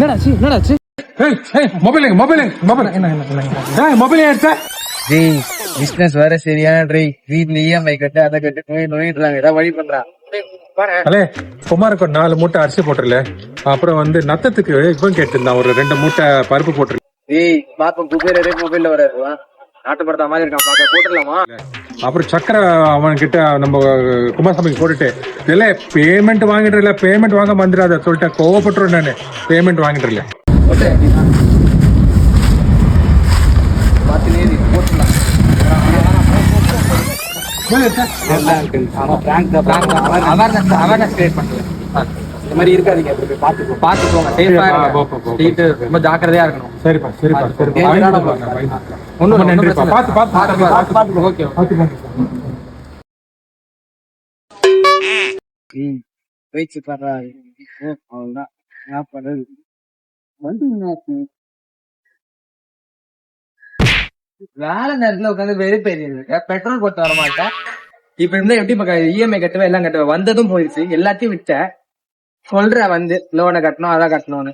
என்னடாச்சு மொபைல் எடுத்த பிசினஸ் வேற சரியான ட்ரை. வீட்ல இஎம்ஐ கட்டு அதை கட்டு நோயிடுறாங்க. ஏதாவது வழி பண்றா. அலே குமாருக்கு ஒரு 4 மூட்டை அரிசி போட்டுருல. அப்புறம் நத்தத்துக்கு இப்போ கேட்டிருந்தான் ஒரு 2 மூட்டை பருப்பு போட்டுரு. பாப்பா குபேர மொபைல்ல வராது. நாட்டு படத்தா மாதிரி இருக்கான் பாக்க. போட்டுடலாமா? அப்புறம் சக்கரை அவன் கிட்ட நம்ம குமாரசாமிக்கு போட்டுட்டு இல்ல பேமெண்ட் வாங்கிட்டு பேமெண்ட் வாங்க வந்துடாத சொல்லிட்டேன். கோவப்பட்டுருவேன் நானு. பேமெண்ட் வாங்கிட்டு இல்ல இந்த மாதிரி இருக்காதீங்க. பாத்துக்கோங்க. ரொம்ப ஜாக்கிரதையா இருக்கணும். சரிப்பா சரிப்பா ஒன்னும் நன்றிப்பா. பாத்து ஓகே. போயிடுச்சு பரவாயில்ல. அவ்வளவுதான். என்ன பண்றது? வேலை நேரத்துல உட்காந்து வெறுப்பேறிடுது. பெட்ரோல் போட்டு வர மாட்டேன். இப்ப இருந்தா எப்படி இஎம்ஐ கட்டுவேன், எல்லாம் கட்டுவேன். வந்ததும் போயிடுச்சு. எல்லாத்தையும் விட்ட சொல்ற லோனை கட்டணும், அதான் கட்டணும்னு.